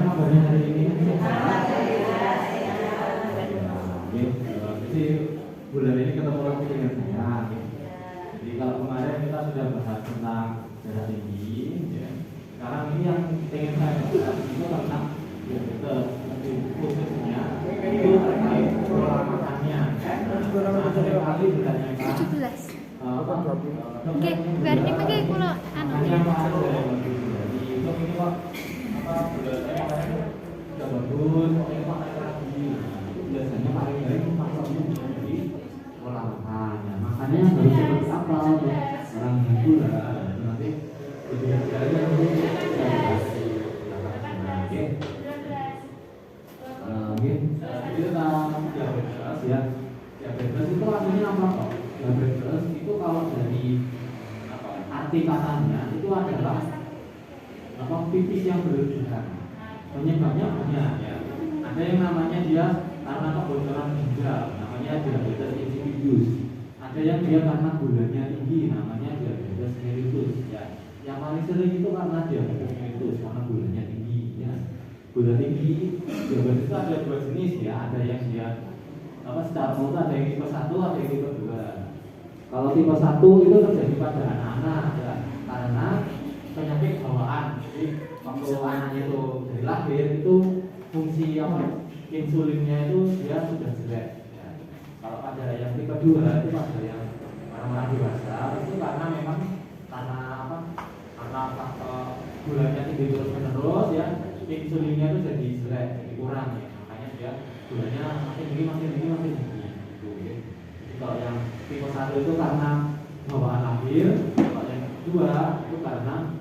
kabarnya hari ini? Jadi bulan ini ketemu lagi dengan saya. Jadi kalau kemarin kita sudah bahas tentang darah tinggi, ya. Sekarang ini yang ingin saya bahas itu tentang lebih khususnya itu terkait pola makannya. Seringkali ditanyakan 17. Oke, biar ini pakai kalau anu. Untuk ini kok apa bulannya sudah bagus, ini pakai lagi. Biasanya paling baik maksudnya jadi pola makannya. Makannya harus seperti apa? Orang yang gula nanti lebih dari yang kita diabetes ya. Diabetes itu artinya apa kok? Diabetes itu kalau dari arti katanya itu adalah apa pipis yang berlebihan. Penyebabnya banyak ya. Ada yang namanya dia karena kebocoran ginjal, namanya diabetes insipidus. Ada yang dia karena gulanya tinggi, namanya diabetes mellitus ya. Yang paling sering itu karena diabetes mellitus karena gulanya tinggi ya. Gula tinggi diabetes itu ada dua jenis ya. Ada yang dia apa secara umum ada yang tipe 1, ada yang tipe 2. Kalau tipe 1 itu terjadi pada anak-anak ya, karena penyakit bawaan. Jadi waktu anaknya itu dari lahir itu fungsi apa insulinnya itu dia sudah jelek ya. Kalau pada yang tipe 2 itu pada yang orang-orang dewasa itu karena memang karena apa karena gulanya tinggi terus menerus ya, insulinnya itu jadi jelek, jadi kurang ya, makanya dia gulanya makin tinggi gitu. Jadi kalau yang tipe 1 itu karena bawaan lahir, kalau yang 2 itu karena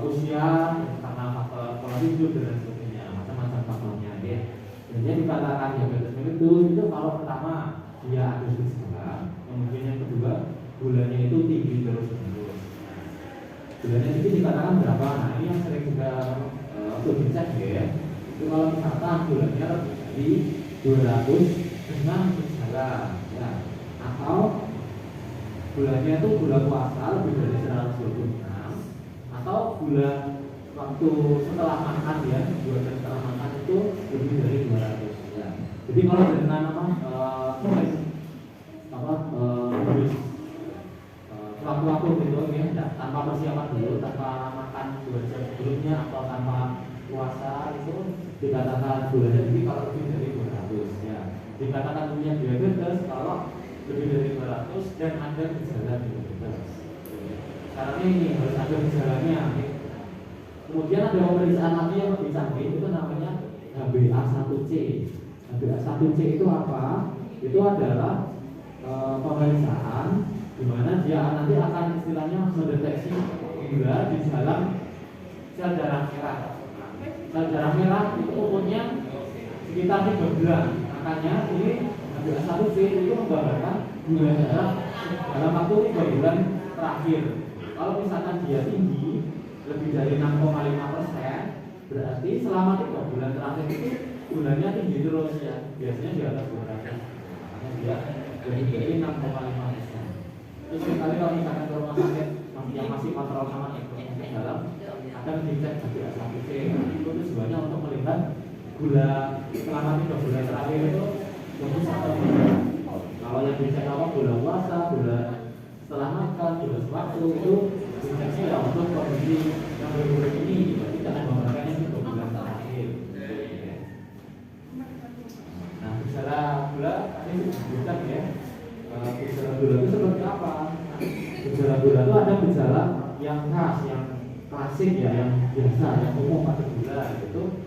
usia, karena faktor pola hidup dan sebagainya, macam-macam faktornya ya. Jadi dikatakan diabetes mellitus itu kalau pertama dia ada gejala, kemudian yang kedua gulanya itu tinggi terus menerus. Gulanya tinggi dikatakan berapa? Nah ini yang sering juga untuk dicek ya. Itu kalau misalkan gulanya lebih dari 200 dengan gejala ya, atau gulanya itu gula puasa lebih dari 126, atau gula waktu setelah makan ya, 2 jam setelah makan itu lebih dari 200 ya. Jadi kalau dengan waktu gitu ya, tanpa persiapan dulu, tanpa makan 2 jam sebelumnya atau tanpa puasa itu dikatakan gulanya tinggi kalau lebih dari 200 ya. Dikatakan punya diabetes kalau lebih dari 200 dan ada gejala diabetes. Caranya ini harus ada gejalanya. Kemudian ada pemeriksaan lagi yang lebih canggih, itu namanya HbA1c. HbA1c itu apa? Itu adalah pemeriksaan di mana dia nanti akan istilahnya mendeteksi gula di dalam sel darah merah. Sel darah merah itu umurnya sekitar 3 bulan. Makanya ini HbA1c itu menggambarkan gula darah dalam waktu 3 bulan terakhir. Kalau misalkan dia tinggi lebih dari 6,5%, berarti selama 3 bulan terakhir itu gulanya tinggi terus ya. Biasanya di atas 200. Makanya dia lebih dari 6,5%. Terus sekali kalau misalkan ke rumah sakit yang masih kontrol sama ekonomi dalam akan dicek HbA1c. Itu tujuannya untuk melihat gula selama 3 bulan terakhir itu bagus atau tidak. Kalau yang dicek apa gula puasa, gula setelah makan, gula sewaktu itu diceksnya ya untuk kondisi yang bergula ini, berarti jangan menggunakannya 3 bulan terakhir. Nah, gejala gula tadi disebutkan ya. Gejala gula itu seperti apa? Gejala gula itu ada gejala yang khas, yang klasik ya, yang biasa, yang umum pada gula itu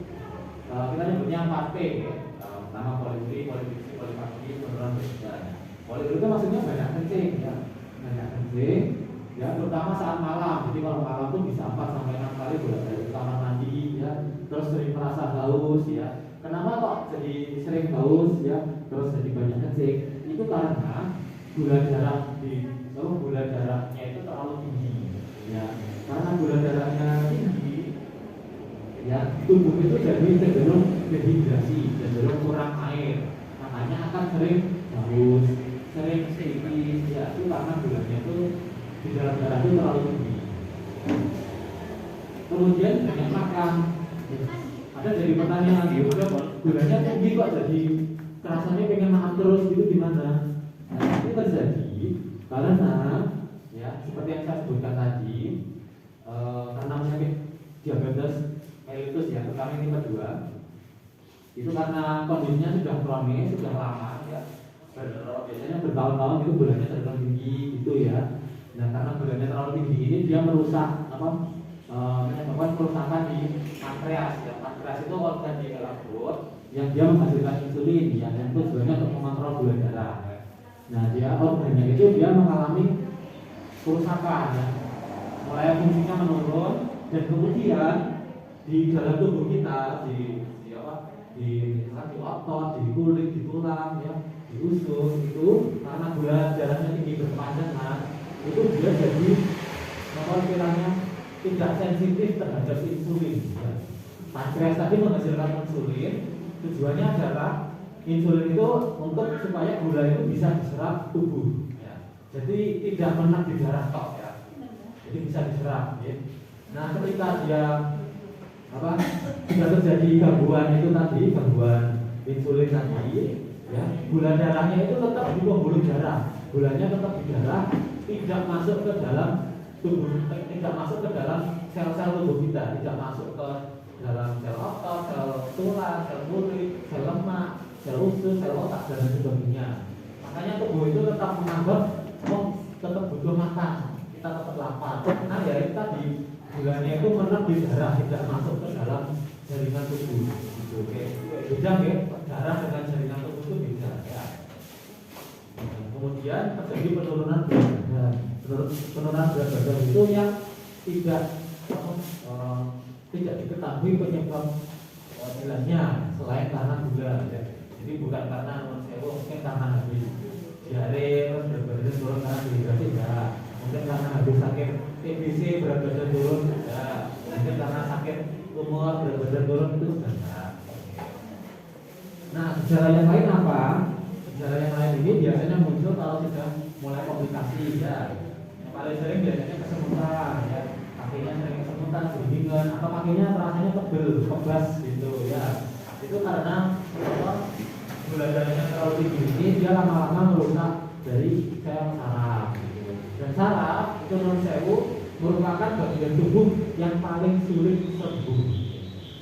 kita nyebutnya 4P ya. Pertama poliuri, polipepsid, polifaksid, penurunan berat. Poliuri itu maksudnya banyak kencing ya, banyak kencing ya, terutama saat malam. Jadi kalau malam tuh bisa 4 sampai 6 kali bolak-balik ke kamar mandi ya, terus sering merasa haus ya. Kenapa kok jadi sering haus ya, terus jadi banyak kencing? Itu karena gula darahnya itu terlalu tinggi ya. Karena gula darahnya tinggi ya, tubuh itu jadi cenderung dehidrasi, cenderung kurang air, makanya akan sering haus, sering pipis ya. Itu karena gulanya itu di dalam darah itu terlalu tinggi. Kemudian banyak makan Ada jadi pertanyaan juga, gulanya tinggi kok jadi rasanya pengen makan terus itu gimana? Nah, itu terjadi karena ya seperti yang saya sebutkan tadi, karena penyakit diabetes mellitus ya, terutama yang tipe 2 itu karena kondisinya sudah kronis, sudah lama ya, biasanya bertahun-tahun itu gulanya terlalu tinggi gitu ya. Nah karena gulanya terlalu tinggi ini dia merusak menyebabkan kerusakan di pankreas ya. Pankreas itu organ di dalam perut yang dia menghasilkan insulin ya, dan itu sebenarnya untuk mengontrol gula darah. Nah dia organnya itu dia mengalami kerusakan ya, mulai fungsinya menurun, dan kemudian di dalam tubuh kita di otot, di kulit, di tulang ya, di usus itu karena gula darahnya tinggi berkepanjangan itu dia jadi istilahnya tidak sensitif terhadap insulin ya. Pankreas tadi menghasilkan insulin, tujuannya adalah insulin itu untuk supaya gula itu bisa diserap tubuh ya. Jadi tidak menek di darah tok ya, jadi bisa diserap ya. Nah ketika dia tidak terjadi gangguan itu tadi, gangguan insulin tadi ya, gula darahnya itu tetap di pembuluh darah, gulanya tetap di darah, tidak masuk ke dalam tubuh, tidak masuk ke dalam sel-sel tubuh kita, tidak masuk ke dalam sel otot, sel tulang, sel kulit, sel lemak, sel usus, sel otak dan sebagainya. Makanya tubuh itu tetap menganggap tetap butuh makan, kita tetap lapar. Karena ya itu tadi gulanya itu menek di darah, tidak masuk ke dalam jaringan tubuh. Gitu, oke. Beda ya, darah dengan jaringan tubuh itu beda ya. Kemudian terjadi penurunan berat badan. Penurunan berat badan itu yang tidak diketahui penyebab jelasnya selain karena gula ya. Jadi bukan karena mungkin karena habis diare terus berat badan turun karena dehidrasi enggak. Mungkin karena habis sakit TBC berat badan turun enggak. Mungkin karena sakit tumor berat badan turun itu enggak. Nah, gejala yang lain apa? Gejala yang lain ini biasanya muncul kalau sudah mulai komplikasi ya. Yang paling sering biasanya kesemutan ya, kakinya sering kesemutan, kedinginan, atau kakinya rasanya tebel, kebas gitu ya. Itu karena gula darahnya terlalu tinggi ini dia lama-lama merusak dari sel saraf. Gitu. Dan saraf itu menurut saya merupakan bagian tubuh yang paling sulit sembuh.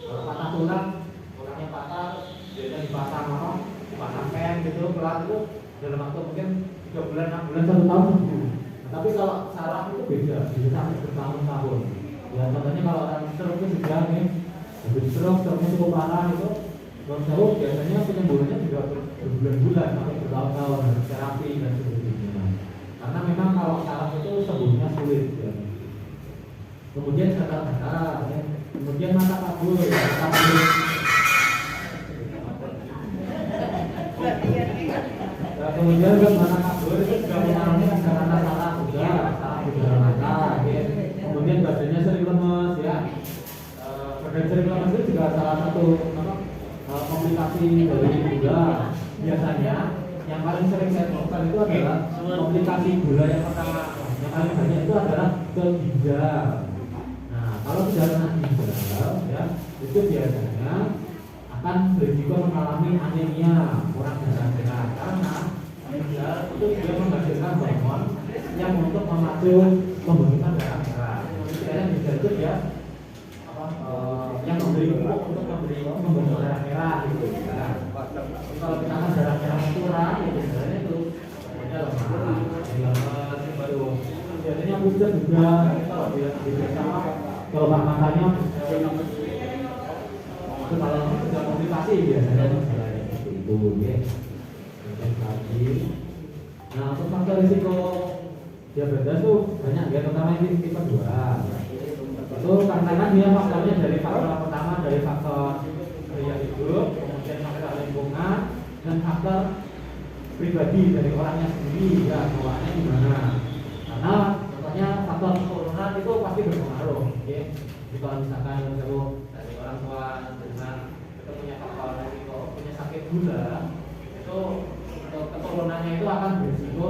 Kalau patah tulang, tulangnya patah, biasanya dipasang dipasang pen gitu, pelan itu dalam waktu mungkin 3 bulan, 6 bulan, 1 tahun sembuh. Nah, tapi kalau saraf itu beda, bisa sampai bertahun-tahun. Ya contohnya kalau orang stroke itu sudah nih, habis stroke-nya cukup parah itu, menurut saya biasanya penyembuhannya juga berbulan-bulan sampai bertahun-tahun, terapi dan sebagainya. Karena memang kalau saraf itu sembuhnya sulit ya. Kemudian gatal-gatal ya. Kemudian mata kabur, kemudian mata kabur itu juga mengalami karena saraf juga, saraf di dalam mata ya. Kemudian badannya sering lemes ya. Badan sering lemes itu juga salah satu komplikasi dari gula. Biasanya yang paling sering saya temukan itu adalah komplikasi gula yang pertama, yang paling banyak itu adalah ke ginjal. Nah, kalau sudah kena ginjal ya, itu biasanya akan berisiko mengalami anemia, kurang darah karena ginjal itu dia menghasilkan hormon yang untuk memacu pembentukan darah. Istilahnya ginjal itu dia yang memberi pupuk untuk membentuk darah merah gitu. Nah, kalau kita kan darah merah kurang, itu sebenarnya itu lemas, baru biasanya pucat juga. Kalau dia sama kalau matanya itu kalau sudah komplikasi biasanya itu ya. Lagi. Nah, untuk faktor risiko diabetes itu banyak ya, terutama yang tipe 2. Itu karena kan dia faktornya dari faktor pertama dari faktor gaya hidup, kemudian faktor lingkungan dan faktor pribadi dari orangnya sendiri ya, bawaannya gimana. Karena contohnya faktor keturunan itu pasti berpengaruh. Ya. Jadi kalau misalkan dari orang tua dengan kita punya faktor risiko punya sakit gula, itu keturunannya itu akan berisiko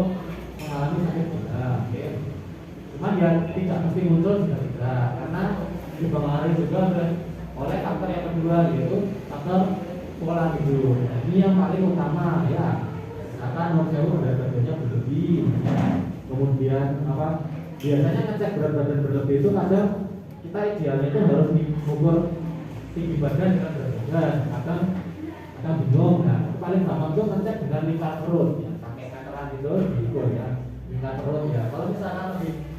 mengalami sakit gula. Ya. Cuman ya tidak mesti muncul juga tidak, karena dipengaruhi juga oleh oleh faktor yang kedua yaitu faktor pola hidup. Nah, ini yang paling utama ya. Akan nonsewu berat badannya berlebih. Kemudian apa? Biasanya ngecek berat badan berlebih itu kadang kita idealnya itu harus mengukur tinggi badan dengan berat badan. Akan bingung. Nah, paling gampang itu ngecek dengan lingkar perut. Ya, pakai meteran itu diukur ya. Lingkar perut ya. Kalau misalkan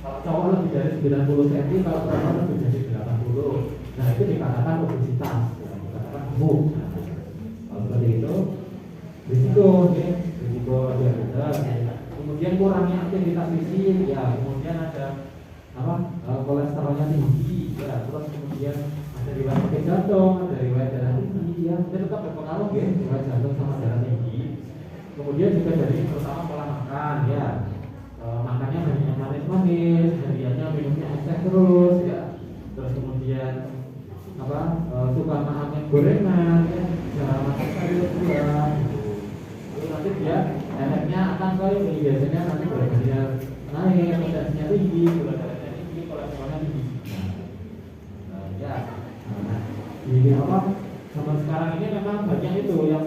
kalau cowok lebih dari 90 cm, kalau perempuan lebih dari 80. Nah, itu dikatakan obesitas. Ya, dikatakan gemuk. Nah, kalau seperti itu risiko ya. Risiko diabetes. Kemudian kurangnya aktivitas fisik ya, kemudian ada apa kolesterolnya tinggi ya, terus kemudian ada riwayat penyakit jantung, ada riwayat darah tinggi ya, itu tetap berpengaruh ya, riwayat jantung sama darah tinggi. Kemudian juga dari terutama pola makan ya, makannya banyak yang manis-manis, hariannya minumnya es teh terus ya, terus kemudian apa suka makan gorengan ya, jarang makan sayur buah. Nanti dia efeknya akan kayak ini biasanya nanti berat badannya naik, tensinya tinggi, gula darahnya tinggi, kolesterolnya tinggi. Nah, ya, nah, ini apa? Zaman sekarang ini memang banyak itu yang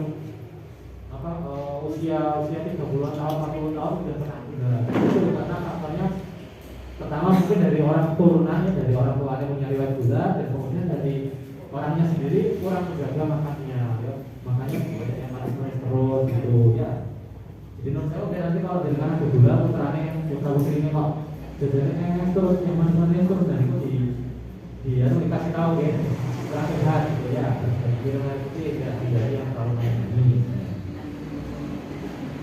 apa usia 30-an tahun, 40 tahun sudah pernah gula. Itu karena faktornya pertama mungkin dari orang turunannya, dari orang tuanya punya riwayat gula, dan kemudian dari orangnya sendiri kurang menjaga makannya. Ya. Makanya banyak yang manis-manis terus gitu ya. Jadi menurut saya oke, nanti kalau dari mana gula putrane putra putri ini kok jajannya terus yang manis-manis terus, dan itu dikasih tahu ya kurang sehat gitu ya. Kira-kira itu tidak yang terlalu ini.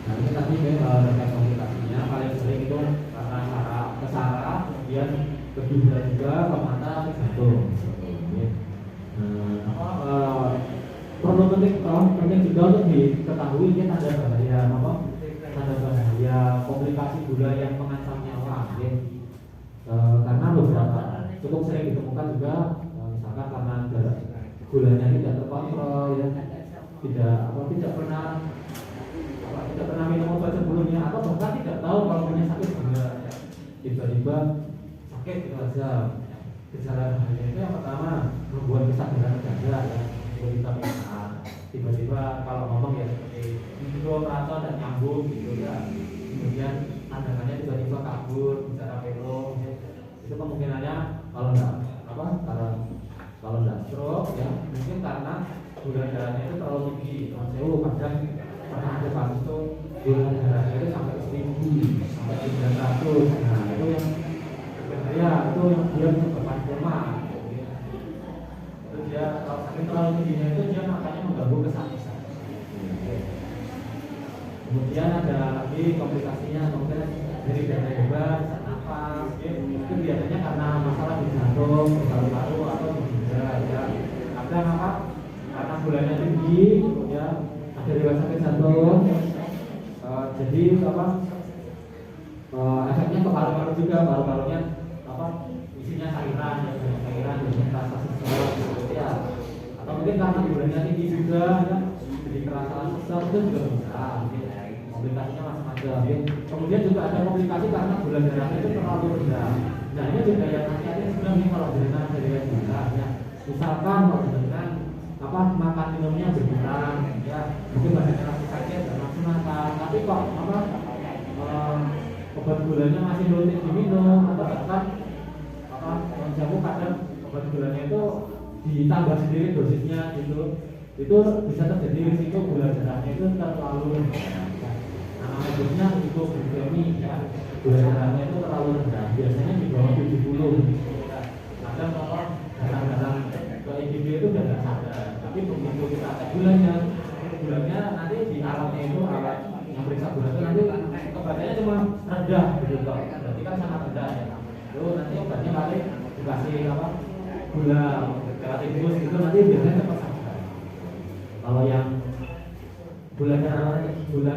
Nah ini tadi terkait komplikasinya paling sering itu karena saraf ke saraf, kemudian ke ginjal juga, ke mata, ke jantung. Perlu penting juga untuk diketahui ini tanda bahaya apa? Tanda bahaya komplikasi gula yang mengancam nyawa, ya. Karena beberapa cukup sering ditemukan juga, misalkan karena gulanya tidak terkontrol, ya, tidak pernah minum obat sebelumnya, atau bahkan tidak tahu kalau punya sakit gula, ya. Tiba-tiba sakit gitu aja. Gejala bahaya itu yang pertama membuat kesadaran ganda, ya. Tiba-tiba kalau ngomong ya seperti hidro, merasa dan nyambung gitu ya. Kemudian pandangannya tiba-tiba kabur, bicara belok ya. Itu kemungkinannya kalau enggak stroke ya, mungkin karena gula darahnya itu terlalu tinggi. Kadang pernah ada kasus itu gula darahnya itu sampai 1000 sampai 900. Nah itu yang berbahaya, itu yang dia menyebabkan koma. Dia kalau sakit terlalu tingginya itu dia makanya mengganggu kesakitan. Kemudian ada lagi komplikasinya, mungkin dari dada hebat, sesak nafas, ya. Itu biasanya karena masalah di jantung, paru-paru atau di ginjal. Ya. Ada apa? Karena gulanya tinggi, ya. Ada riwayat sakit jantung. Jadi apa? Efeknya ke paru-paru juga, paru-parunya apa? Isinya cairan, ya, cairan, rasa sesak. Ya, atau mungkin karena gulanya tinggi juga, ya, jadi kerasa sesak itu juga bisa. Ya. Komplikasinya macam-macam. Ya. Kemudian juga ada komplikasi karena gula darahnya itu terlalu rendah. Nah ini juga yang hati-hati sebenarnya kalau dengan dari gula. Ya. Misalkan kalau dengan apa makan minumnya berkurang, ya mungkin badannya masih sakit dan langsung makan. Tapi kok apa obat gulanya masih rutin diminum atau bahkan apa jamu kadang obat gulanya itu ditambah sendiri dosisnya gitu, itu bisa terjadi risiko gula darahnya itu terlalu rendah. Nah, medisnya risiko glikemi, ya, gula darahnya itu terlalu rendah, biasanya di bawah 70. Kadang kalau datang-datang ke IGD itu udah nggak sadar, tapi begitu kita cek gulanya nanti di alatnya itu alat yang periksa gula itu nanti obatnya cuma rendah gitu kok, berarti kan sangat rendah ya. Lalu nanti obatnya paling dikasih apa? Gula relatifus itu nanti biasanya cepat sadar. Kalau yang gula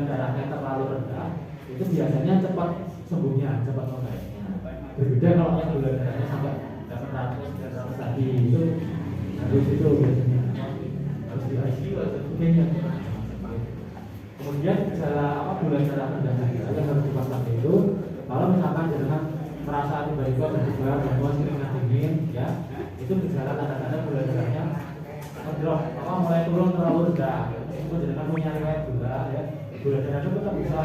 darahnya terlalu rendah itu biasanya cepat sembuhnya, cepat membaiknya. Berbeda kalau yang gula darahnya sampai 800 tadi itu harus itu biasanya harus di ICU atau sebagainya. Kemudian gejala apa gula darah rendah yang harus diwaspadai itu kalau misalkan jangan merasa tiba-tiba berubah, gangguan keringat dingin, ya itu gejala tanda-tanda gula darahnya ngedrop mulai turun terlalu rendah. Meskipun jenengan punya riwayat gula ya, gula darah itu tetap bisa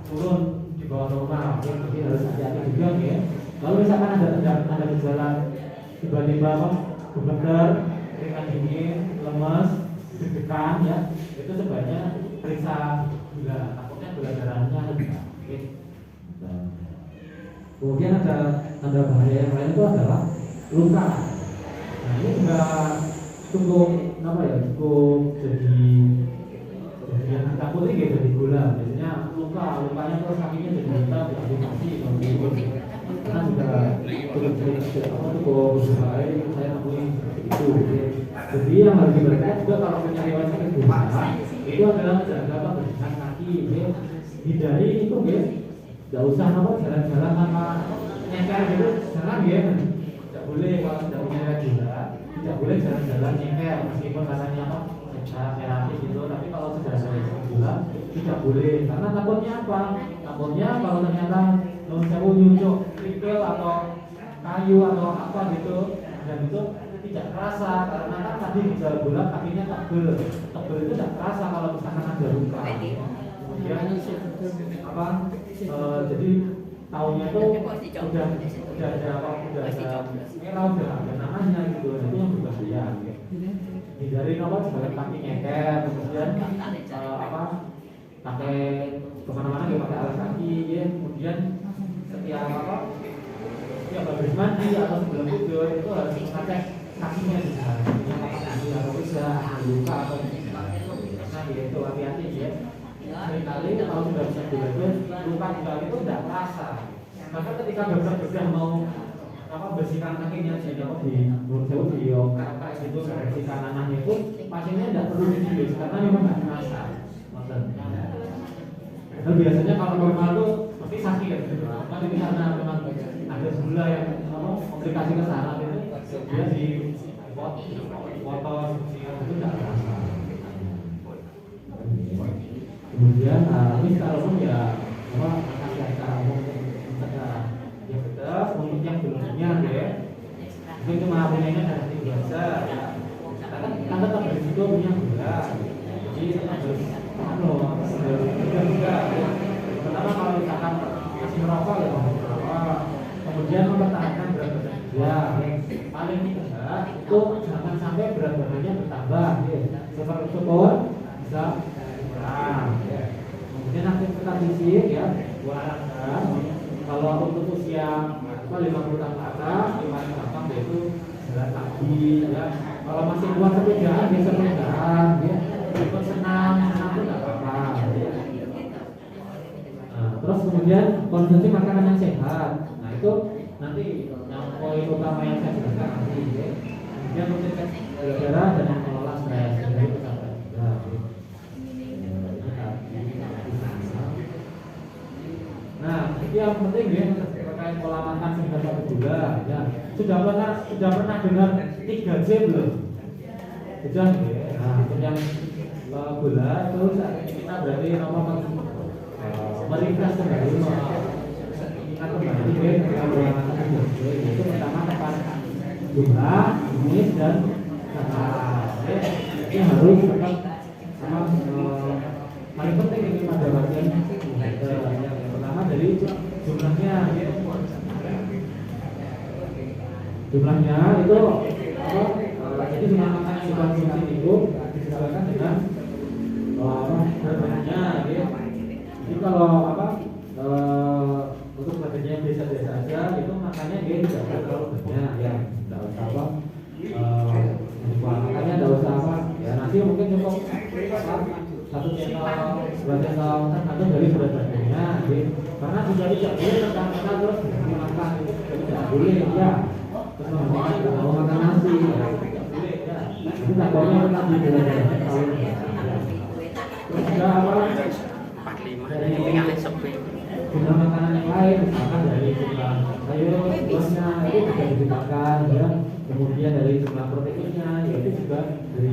turun di bawah normal. Jadi harus hati-hati juga ya. Lalu misalkan ada gejala tiba-tiba gemeter, keringat dingin, lemes, deg-degan ya, itu sebaiknya periksa gula. Takutnya gula darahnya lebih tinggi. Kemudian ada tanda bahaya yang lain itu adalah luka. Nah ini juga cukup cukup jadi yang ditakuti gitu di gula. Biasanya lukanya terus kakinya jadi hitam, jadi mati karena juga cukup berbahaya. Saya akui seperti itu. Jadi yang harus diperhatikan juga kalau punya riwayat sakit gula itu adalah jaga berjalan kaki, hindari itu tidak usah jalan-jalan sama nyengker gitu, jangan tidak boleh kalau tidak punya riwayat gula, tidak boleh jalan-jalan nyengker meskipun katanya terapi gitu, tapi kalau sudah ada gula tidak boleh, karena takutnya apa? Takutnya kalau ternyata sewu nyucuk kerikil atau kayu atau apa gitu, dan itu tidak terasa karena kan tadi gejala gula kakinya tebel itu tidak terasa kalau misalkan ada luka. Kemudian jadi tahunya itu udah ada merah, udah ada namanya gitu, itu yang berbahaya. Hindari jalan kaki nyeker, kemudian pakai kemana-mana pakai alas kaki, ya. Kemudian setiap habis mandi atau sebelum tidur itu harus mengecek kakinya juga, atau bisa luka atau nah gitu, hati-hati ya. Seringkali kalau sudah bisa dilakukan luka itu tidak terasa. Maka ketika dokter sudah mau bersihkan kakinya jadi di kayak gitu, bersihkan nanahnya itu pasiennya tidak perlu dibius karena memang tidak terasa. Dan biasanya kalau normal itu pasti sakit, tapi di sana memang ada gula yang komplikasi ke sana itu dia di potong itu tidak terasa. Kemudian ini secara umum ya secara umum yang betul untuk yang belumnya ya mungkin cuma punyanya darah tinggi biasa ya, kan tetap berisiko punya gula, jadi harus juga pertama kalau misalkan masih merokok ya kemudian mempertahankan berat badan ya paling tidak itu jangan sampai berat badannya bertambah ya. Seperti itu pun bisa kurang ya. Kemudian aktivitas fisik ya olahraga kalau untuk usia 50 tahun ke atas yang paling gampang yaitu jalan kaki ya. Kalau masih kuat sepedaan biasa sepedaan ya. Ikut senam itu nggak apa-apa ya. Terus kemudian konsumsi makanan yang sehat. Nah itu nanti yang poin utama yang saya jelaskan nanti ya. Kemudian rutin cek gula darah dan mengelola stres dari kesehatan juga. Nah itu yang penting ya terkait pola makan sehingga satu gula ya. Sudah pernah dengar 3J belum? Sudah ya. Nah untuk yang gula itu kita berarti merefresh kembali mengingat kembali dengan pola makan itu pertama tepat jumlah, jenis dan ini harus tetap sama paling penting ini pada bagian yang pertama dari jumlahnya itu jadi jumlah makanan yang dikonsumsi itu disesuaikan dengan berat badannya ya. Jadi kalau untuk badannya biasa-biasa aja itu makannya dia tidak terlalu banyak ya, tidak usah makanya tidak usah ya, nanti mungkin cukup 1 channel 2 channel tergantung dari berat badannya ya. Karena juga tidak boleh makan terus dimakan itu tidak boleh ya. Terus mau makan nasi ya, tidak boleh ya. Itu takutnya tetap di berat badan. Terus juga dari jumlah makanan yang lain, misalkan dari jumlah sayur, buahnya itu juga dimakan ya. Kemudian dari jumlah proteinnya, yaitu juga dari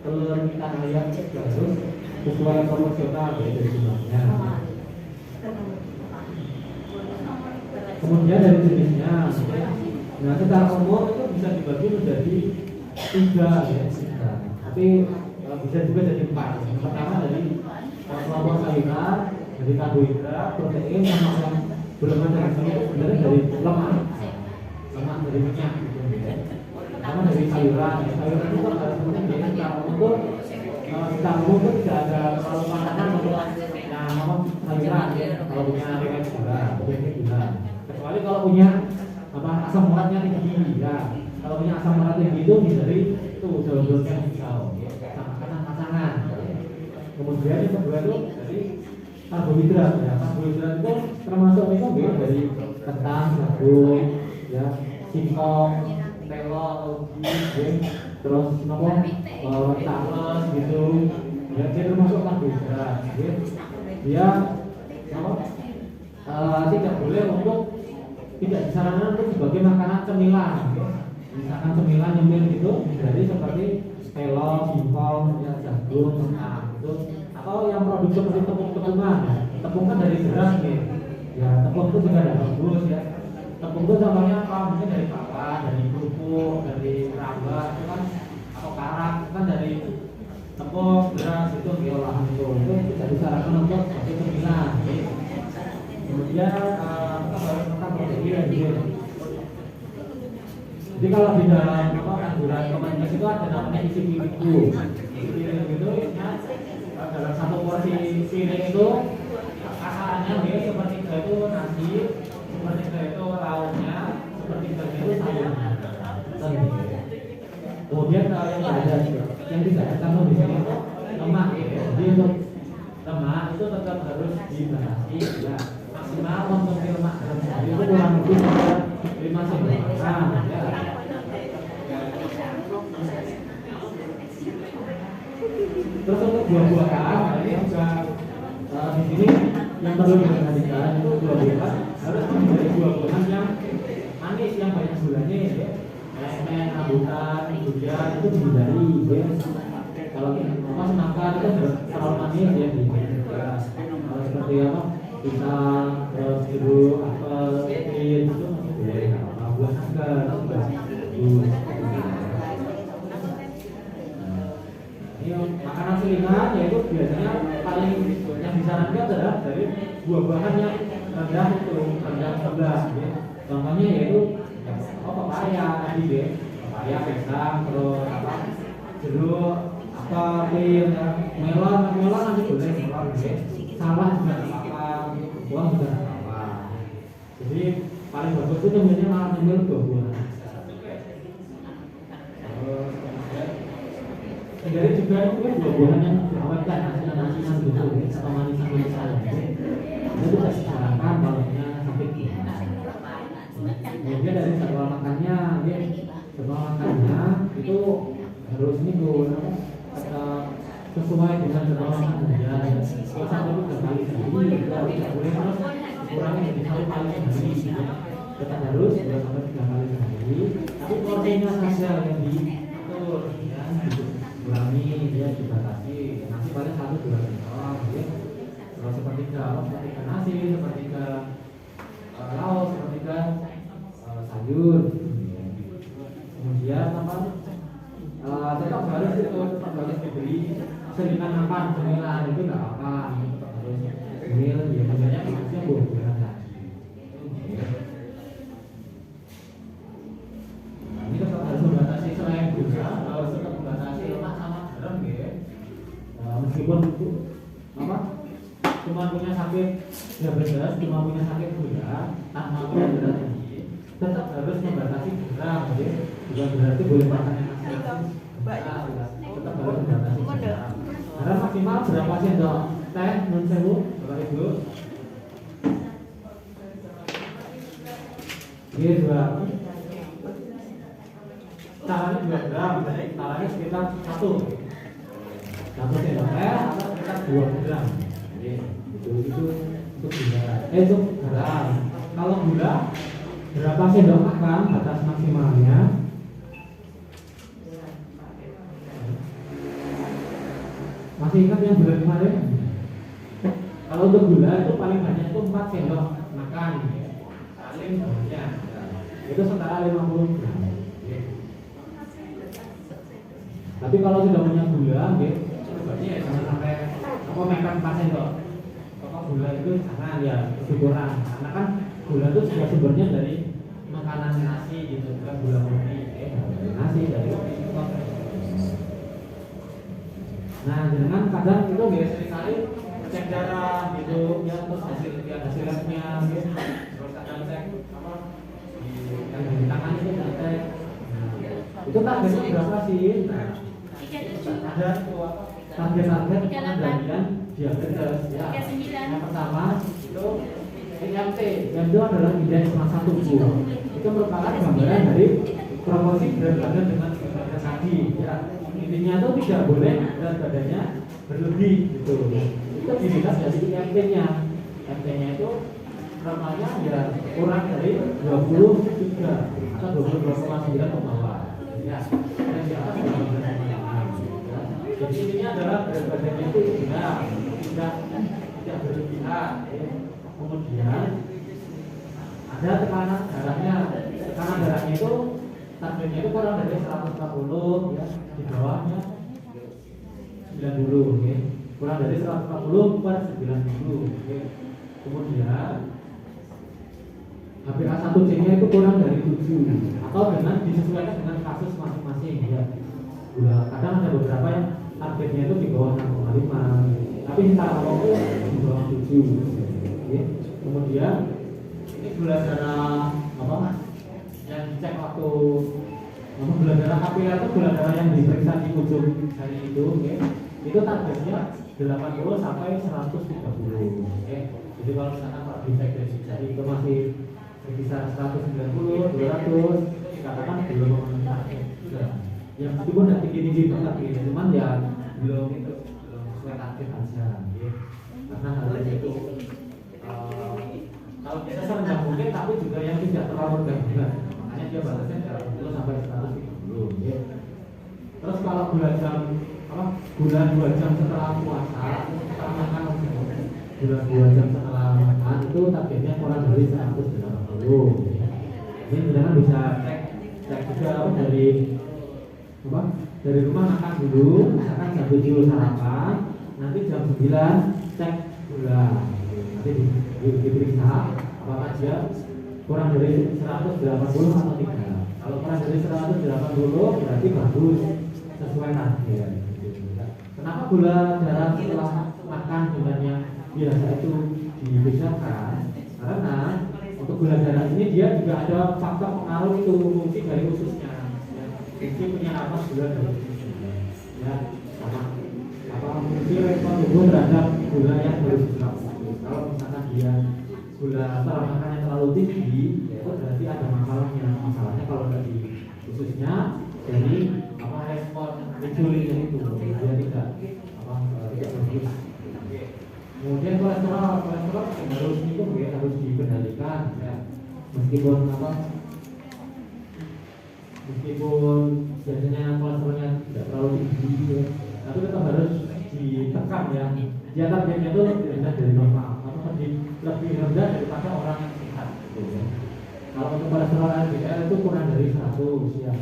telur, ikan, ayam juga harus sesuai proporsional ya dari jumlahnya. Kemudian dari jenisnya, nah secara umum itu bisa dibagi menjadi 3 ya. Tapi bisa juga jadi 4. Yang pertama dari kelompok sayuran, dari karbohidrat, protein, sama yang belum ada itu sebenarnya dari lemak dari minyak gitu. Karena dari sayuran itu kan sebenarnya dia secara umum itu tidak ada terlalu makanan untuk yang sayuran kalau punya riwayat gula, kecuali kalau punya asam uratnya tinggi ya. Kalau punya asam urat tinggi itu hindari itu jauh-jauhnya hijau sama kacang-kacangan. Kemudian yang kedua itu dari karbohidrat ya. Karbohidrat itu termasuk itu dari kentang, jagung, ya, singkong, telo, terus talas gitu. Ya, dia termasuk karbohidrat. Dia tidak boleh tidak disarankan untuk sebagai makanan cemilan. Misalkan cemilan nyemil gitu, dari seperti telo, singkong, ya, jagung, kentang gitu. Atau yang produk seperti tepung-tepungan. Tepung kan dari beras gitu. Ya, tepung itu juga ada bagus ya. Tepung itu contohnya apa? Mungkin dari kawah, dari kerupuk, dari rambak, itu kan atau karak, itu kan dari tepung, beras itu olahan itu tidak disarankan untuk sebagai cemilan. Kemudian tentang protein gitu. Jadi kalau di dalam anjuran komunitas itu ada namanya isi piringku. Isi piring itu dalam satu porsi piring itu kasarannya sepertiga itu nasi, sepertiga itu lauknya, sepertiga itu sayurnya. Kemudian yang ada yang tidak tercantum di sini itu lemak gitu. Jadi untuk lemak itu tetap harus dibatasi ya. Maksimal konsumsi lemak dalam sehari itu kurang lebih 5 sampai 6 gram ya. Terus untuk buah-buahan ini juga di sini yang perlu diperhatikan itu buah-buahan harus menghindari buah-buahan yang manis yang banyak gulanya ya. Lemon, rambutan, durian itu dihindari ya. Kalau semangka itu terlalu manis ya seperti apa? Pisang, terus jeruk, apel, pir itu boleh. Buah naga makanan selingan yaitu biasanya paling yang disarankan adalah dari buah-buahan yang rendah gula. Contohnya yaitu pepaya tadi deh, pepaya, pisang, terus jeruk, pir, melon nanti boleh melon deh, salah juga apa, buah juga apa. Jadi paling bagus itu sebenarnya malah ngambil buah-buahan. Dari juga itu buah-buahan yang diawetkan asinan gitu atau manisan itu tidak disarankan kalau sakit. Kemudian dari jadwal makannya itu harus ini sesuai dengan jadwal makan ya. Kalau satu itu 3 kali sehari tidak boleh terus kurangi jadi 1 kali sehari. Tetap harus 2 sampai 3 kali sehari. Tapi porsinya saja yang diatur ya. Kurangi dia dibatasi nasi paling 1-2 sendok ya. Terus sepertiga nasi, sepertiga lauk, sepertiga sayur. Kemudian tetap harus diberi selingan makan cemilan itu nggak apa, tetap harus cemil ya banyak maksudnya buah-buahan tadi. Ini tetap harus membatasi selain gula, harus tetap membatasi lemak sama garam ya. Meskipun itu cuma punya sakit diabetes, cuma punya sakit gula, tanpa berat tinggi, tetap harus membatasi garam ya. Bukan berarti boleh makan yang asin. Tetap harus membatasi garam. Garam maksimal berapa sendok teh nun sewu, Bapak Ibu? Ini 2. Caranya 2 gram, caranya sekitar 1 sendok teh atau sekitar 2 gram. Itu untuk gula. Untuk garam. Kalau gula berapa sendok makan batas maksimalnya? Masih ingat yang bulan kemarin? Kalau untuk gula itu paling banyak itu 4 sendok makan. Paling banyak. Itu setara 50 gram. Tapi kalau sudah punya gula, sebenarnya ya jangan sampai mepet pasien kok. Kalau gula itu jangan ya lebih kurang, karena kan gula itu juga sumbernya dari makanan nasi gitu, bukan gula murni, dari nasi dari roti. Nah, dengan kadang itu biasanya sekali cek darah gitu, ya terus hasil labnya, gitu. Terus kadang cek apa yang di tangan itu cek. Itu targetnya berapa sih? Nah, ada target-target pengendalian diabetes ya. Yang pertama itu IMT, yang itu adalah indeks massa tubuh. Itu merupakan gambaran dari proporsi berat badan dengan berat tadi ya. Intinya itu tidak boleh berat badannya berlebih gitu. Itu dilihat dari IMT-nya. IMT-nya itu normalnya ya kurang dari 23 atau 22,9 ke bawah. Ya, yang di atas jadi intinya adalah berat badannya itu tidak berlebihan. Kemudian ada tekanan darahnya itu targetnya itu kurang dari 140 ya, di bawahnya 90 oke. Kurang dari 140 per 90 oke. Kemudian HbA1c-nya itu kurang dari 7 atau dengan disesuaikan dengan kasus masing-masing ya. Kadang ada beberapa yang targetnya itu di bawah 6,5, tapi secara umum itu di bawah 7. Oke. Kemudian ini gula darah apa? Yang dicek waktu gula darah kapiler itu gula darah yang diperiksa di ujung jari itu, oke. Itu targetnya 80 sampai 130. Oke. Jadi kalau misalkan Pak dicek dari jari itu masih berkisar 190, 200, dikatakan belum memenuhi target. Ya meskipun tidak tinggi-tinggi banget, cuman ya belum sesuai target aja, ya. Karena hal itu kalau bisa serendah mungkin, tapi juga yang tidak terlalu rendah juga. Makanya dia batasnya 80 sampai 130, ya. Terus kalau gula 2 jam setelah puasa, setelah makan, gula 2 jam setelah makan itu targetnya kurang dari 180. Ini sebenarnya bisa cek juga dari rumah makan dulu, misalkan jam 7 sarapan, nanti jam 9 cek gula, nanti diperiksa apakah dia kurang dari 180 atau tidak. Kalau kurang dari 180 berarti bagus, sesuai target. Kenapa gula darah setelah makan dengan yang biasa itu dibedakan? Karena untuk gula darah ini dia juga ada faktor pengaruh itu, fungsi dari ususnya. Fungsi punya nafas gula darah ya, fungsi respon tubuh terhadap gula yang berlebihan. Kalau misalkan dia gula setelah makannya terlalu tinggi, itu berarti ada masalahnya. Masalahnya kalau dari ususnya, jadi respon insulinnya itu dia tidak bagus. Kemudian kolesterol harus itu harus dikendalikan ya. Meskipun biasanya kolesterolnya tidak terlalu tinggi ya, tapi tetap harus ditekan ya. Dia targetnya itu lebih rendah dari normal atau lebih rendah daripada orang yang sehat gitu ya. Kalau untuk kolesterol LDL itu kurang dari 100 ya.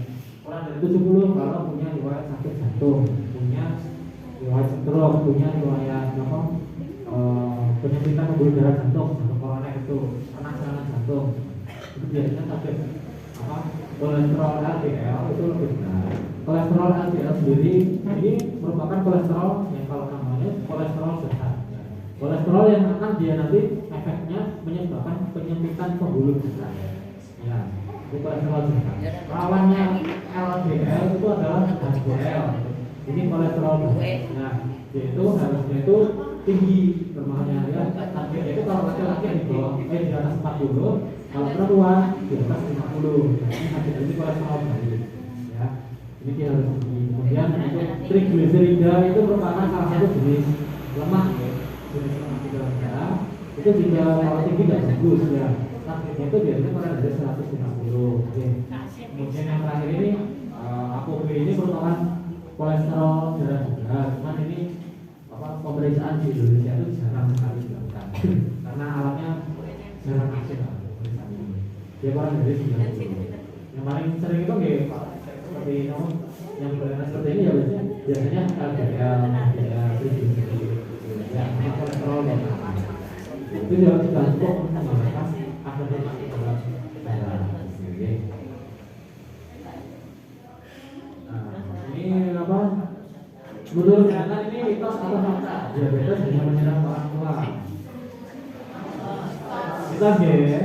Kurang dari 70 kalau punya riwayat sakit jantung, punya riwayat stroke, punya riwayat penyempitan pembuluh darah jantung koroner itu, kena serangan jantung. Itu biasanya target kolesterol LDL itu lebih benar. Kolesterol LDL sendiri ini merupakan kolesterol yang kalau namanya kolesterol sehat. Kolesterol yang akan dia nanti efeknya menyebabkan penyempitan pembuluh darah. Ya, itu kolesterol sehat. Lawannya LDL itu adalah HDL. Ini kolesterol baik. Nah, yaitu harusnya itu tinggi normalnya ya. Targetnya itu kalau laki-laki di atas 40, kalau perempuan di atas 50. Ini kolesterol baik. Ya, ini dia harus tinggi. Kemudian untuk trigliserida itu merupakan salah satu jenis lemak ya. Jenis lemak di dalam darah itu juga kalau tinggi tidak bagus ya. Targetnya itu biasanya kurang dari 150. Oke. Kemudian yang terakhir ini ApoB ini merupakan kolesterol darah juga. Cuman ini pemeriksaan di Indonesia itu jarang sekali dilakukan karena alatnya jarang aktif pemeriksaan ini. Dia kurang dari 90. Yang paling sering itu seperti yang berlainan seperti ini ya biasanya LDL, ya, kolesterol dan itu sudah cukup menggambarkan ada lemak dalam darah. Nah, ini apa? Menurut kalian ini mitos atau fakta? Diabetes hanya menyerang orang tua. Kita jadi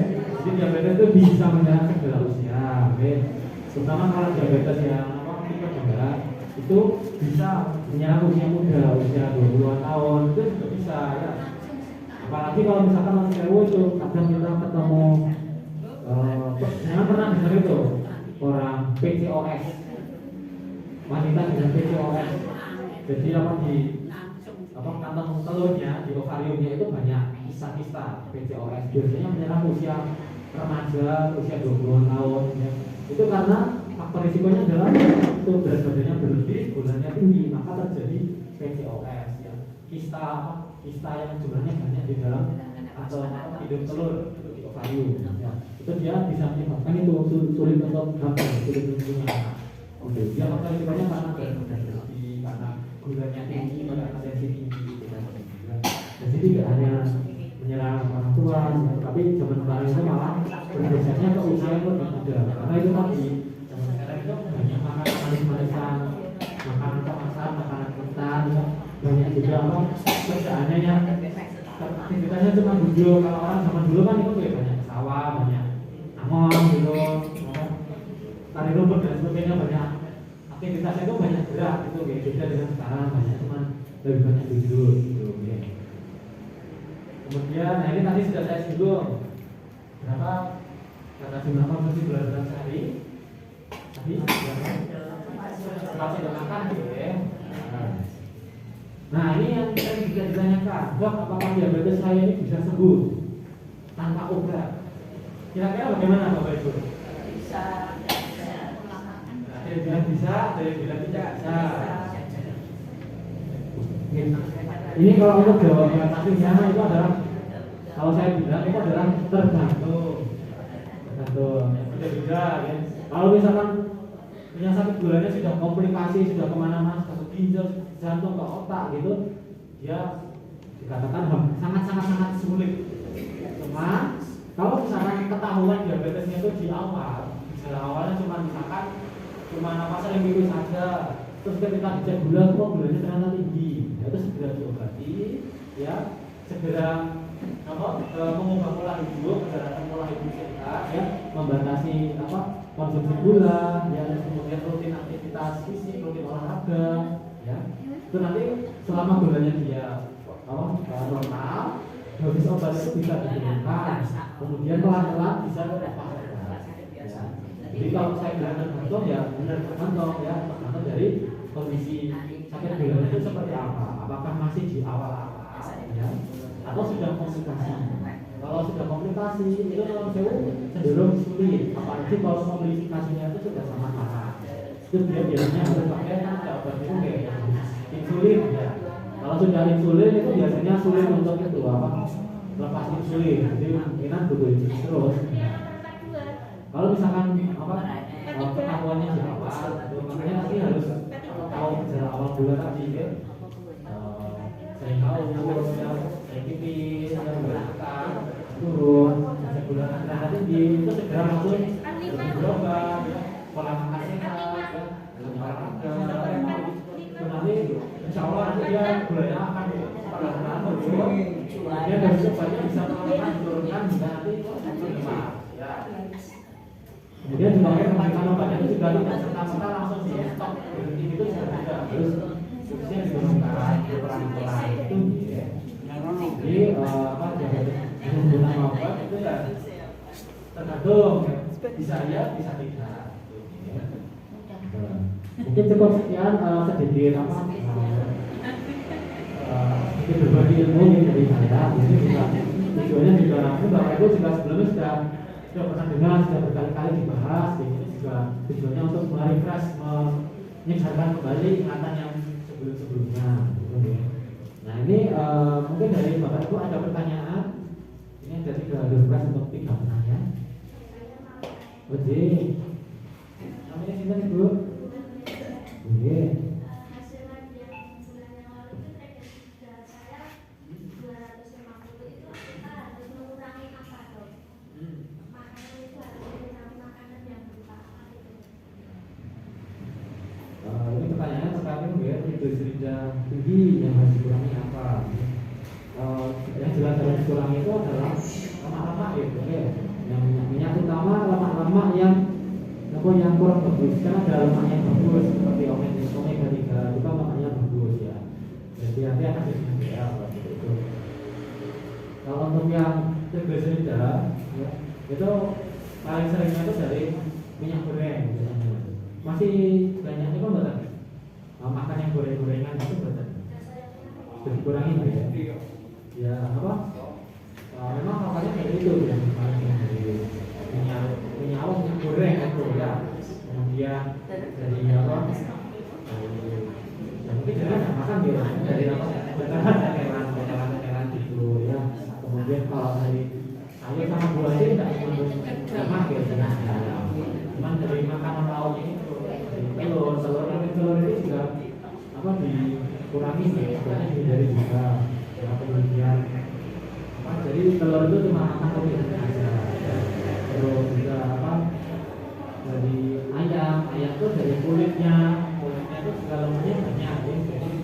diabetes itu bisa menyerang segala usia, terutama kalau diabetes yang tipe 2 itu bisa menyerang usia muda, usia 20-an tahun itu juga bisa ya. Apalagi kalau misalkan orang cewek itu kadang kita ketemu jangan pernah dengar itu orang PCOS, wanita dengan PCOS. Jadi kantong telurnya di ovariumnya itu banyak kista-kista PCOS. Biasanya menyerang usia remaja, usia 20-an tahun ya. Itu karena faktor risikonya adalah itu berat badannya berlebih, gulanya tinggi, maka terjadi PCOS ya. Kista yang jumlahnya banyak di dalam atau hidung telur itu di ovarium ya. Itu dia bisa menyebabkan itu sulit untuk hamil, sulit untuk menyerang. Oke, dia faktor risikonya karena berat badan berlebih, karena gulanya tinggi, karena tensi tinggi gitu. Jadi tidak hanya menyerang orang tua, tapi zaman sekarang itu malah bergesernya ke usia yang lebih muda. Karena itu tadi zaman sekarang itu banyak makanan manis-manisan, makanan kemasan, makanan kental, banyak juga kerjaannya yang aktivitasnya cuma duduk. Kalau orang zaman dulu kan itu banyak sawah, banyak angon gitu, tari rumput dan sebagainya, banyak aktivitasnya itu banyak gerak itu beda dengan sekarang, banyak cuma lebih banyak duduk gitu. Kemudian, nah ini tadi sudah saya singgung berapa kata jumlah konsumsi gula dalam sehari tadi berapa makan gitu ya. Nah ini yang sering juga ditanyakan, Dok, apakah diabetes saya ini bisa sembuh tanpa obat? Kira-kira bagaimana Bapak Ibu? Bisa. Ada yang bilang bisa, ada yang bilang tidak bisa. Ini kalau untuk jawaban pastinya itu adalah, kalau saya bilang itu adalah tergantung beda-beda ya. Kalau misalkan punya sakit gulanya sudah komplikasi, sudah kemana-mana, ke ginjal, jantung, ke otak gitu, dia dikatakan sangat sulit. Cuma kalau misalkan ketahuan diabetesnya itu di awal, gejala awalnya cuma napas sering tipis saja, terus ketika dicek gula, kok gulanya ternyata tinggi, ya itu segera diobati, ya segera mengubah pola hidup, menjalankan pola hidup sehat, ya membatasi konsumsi gula, ya kemudian rutin aktivitas fisik, rutin olahraga, ya itu nanti selama gulanya dia normal, dosis obat itu bisa diberikan, kemudian pelan-pelan bisa berubah. Jadi kalau saya bilang tergantung ya benar tergantung dari kondisi sakit gula itu seperti apa, apakah masih di awal-awal ya, atau sudah komplikasi. Kalau sudah komplikasi itu cenderung sulit, apalagi kalau komplikasinya itu sudah sangat parah. Itu dia biasanya harus pakai obat itu kayak insulin ya. Kalau sudah insulin itu biasanya sulit untuk itu lepas insulin, jadi kemungkinan butuh insulin terus. Kalau misalkan ketahuannya di awal, makanya nanti harus tahu gejala awal gula tadi ya. Saya tahu saya tipis, saya berat turun, saya gula darah tinggi, itu segera langsung berobat, pola makan sehat, olahraga. Nanti insya Allah nanti dia gulanya akan perlahan turun. Dia dari obatnya bisa pelan-pelan diturunkan hingga nanti berlemak. Kemudian juga penambahan obatnya itu juga tidak serta-merta langsung di stop berhenti itu juga tidak, harus dosisnya diturunkan pelan-pelan itu ya. Jadi menggunakan obat itu ya tergantung, bisa ya bisa tidak. Mungkin cukup sekian sedikit sedikit berbagi ilmu dari saya. Ini juga tujuannya juga Bapak Ibu juga sebelumnya sudah pernah dengar, sudah berkali-kali dibahas. Ini juga tujuannya untuk merefresh, menyegarkan kembali ingatan yang sebelum-sebelumnya. Nah ini mungkin dari Bapak Ibu ada pertanyaan. Ini ada 3 refresh untuk 3 pertanyaan. Oke, namanya sinten Ibu? triglycerida tinggi yang harus dikurangi apa? Yang jelas harus dikurangi itu adalah lemak-lemak ya, oke. Yang minyak terutama lemak-lemak yang kurang bagus. Karena ada lemak yang bagus seperti omega 3 itu lemaknya bagus ya. Jadi nanti akan jadi ya, itu. Kalau untuk yang triglycerida ya, itu paling seringnya itu dari minyak goreng biasanya. Masih banyak itu betul. Makan yang goreng-gorengan itu betul. Dikurangi ya. Ya apa? Memang makannya kayak itu yang paling dari minyak goreng itu ya. Kemudian dari apa? Ya mungkin jangan makan dia dari apa? Tetelan gitu ya. Kemudian kalau dari sayur sama buah sih tidak lemak ya sebenarnya. Cuman dari makanan lauk ini telur itu juga apa dikurangi ya, sebenarnya dihindari juga. Ya, kemudian jadi telur itu cuma makan protein aja. Terus juga apa dari ayam itu dari kulitnya itu juga lemaknya banyak ya, jadi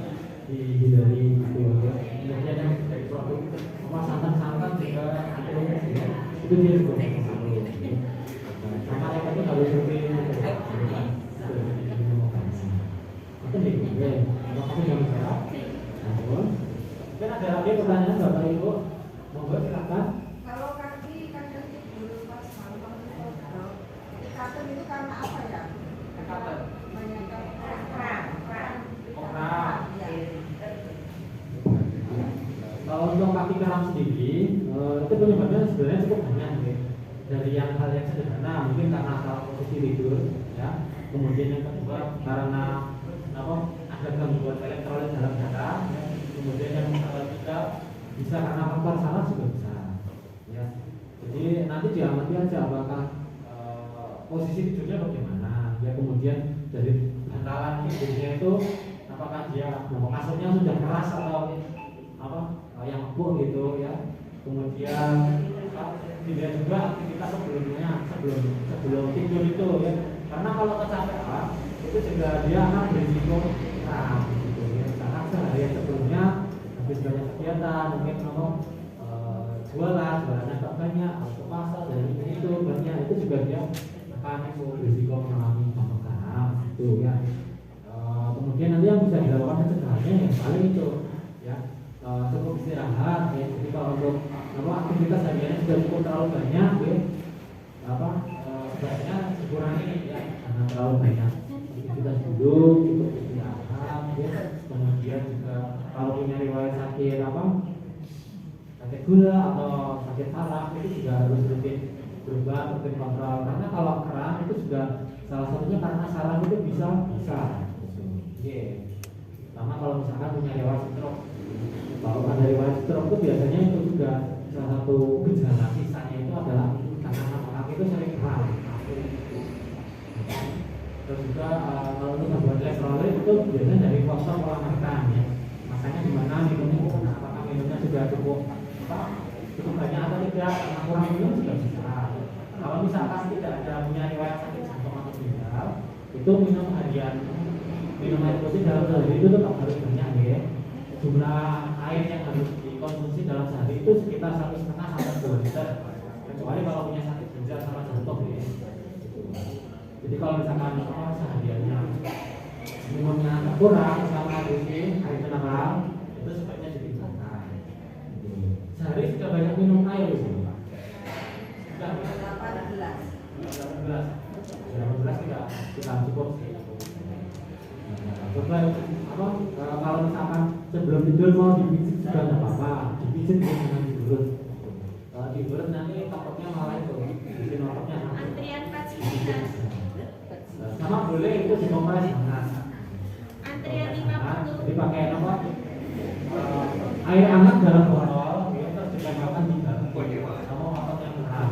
dihindari gitu ya. Kemudian yang dari produk apa santan juga itu dia juga pengaruh. Sama yang itu harus rutin. Itu nih, kalau kamu yang sehat, mungkin ada lagi pertanyaan Bapak Ibu, monggo silakan. Kalau kaki kadang tidur pas malam ikatan itu karena apa ya? Ikatan. Banyak kram. Kalau untuk kaki kram sendiri, itu penyebabnya sebenarnya cukup banyak ya. Dari yang hal yang sederhana, mungkin karena salah posisi tidur, ya. Kemudian yang kedua karena ada gangguan elektrolit dalam darah, ya. Kemudian yang ketiga bisa karena faktor saraf juga bisa, ya. Jadi nanti diamati aja apakah posisi tidurnya bagaimana, ya. Kemudian dari bantalan tidurnya itu apakah dia kasurnya sudah keras atau yang empuk gitu, ya. Kemudian dilihat juga aktivitas sebelum tidur itu, ya. Karena kalau kecapean itu juga dia akan berisiko kram gitu ya. Karena seharian sebelumnya habis banyak kegiatan, mungkin jualannya agak banyak, atau pasar dan itu banyak, itu juga dia akan berisiko mengalami jantung kram gitu ya. Kemudian nanti yang bisa dilakukan pencegahannya yang paling itu ya cukup istirahat ya. Jadi kalau untuk aktivitas hariannya sudah cukup terlalu banyak ya, sebaiknya dikurangi ya, jangan terlalu banyak aktivitas duduk, cukup istirahat ya. Kemudian juga kalau punya riwayat sakit gula atau sakit saraf itu juga harus rutin kontrol, karena kalau kram itu juga salah satunya karena saraf itu bisa sama kalau misalkan punya riwayat stroke. Kalau ada riwayat stroke itu biasanya itu juga salah satu gejala sisanya itu adalah karena kaki itu sering kram. Terus juga kalau untuk gangguan elektrolit itu biasanya dari faktor pola makan ya. Makanya gimana minumnya, apakah minumnya sudah cukup banyak atau tidak, karena kurang minum juga bisa. Kalau misalkan tidak ada punya riwayat sakit jantung atau ginjal, itu minum air putih dalam sehari itu tetap harus banyak ya. Jumlah air yang harus dikonsumsi dalam sehari itu sekitar 1,5 sampai 2 liter. Kecuali kalau punya sakit ginjal sama jantung ya. Jadi kalau misalkan sehariannya minumnya kurang sama air mineral, itu sebaiknya ditinggalkan. Sehari sudah banyak minum air di sini. Sudah 18 tidak cukup sih. Coba kalau misalkan sebelum tidur mau dipijit juga tidak apa-apa, dipijit dengan diurut. Kalau diurut nanti takutnya malah itu bikin ototnya. Antrian pasien. Sama boleh itu dikompres hangat. Antrian 50. Jadi pakai air hangat dalam botol, terus ditempelkan di dalam sama otot yang kram.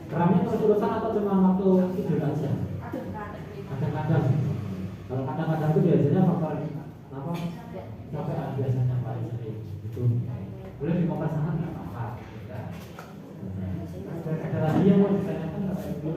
Kramnya terus-terusan atau cuma waktu tidur aja? Kadang-kadang. Kalau kadang-kadang itu biasanya faktor sampai biasanya paling sering itu boleh dikompres hangat nggak apa-apa. Ada lagi yang mau ditanyakan Bapak Ibu?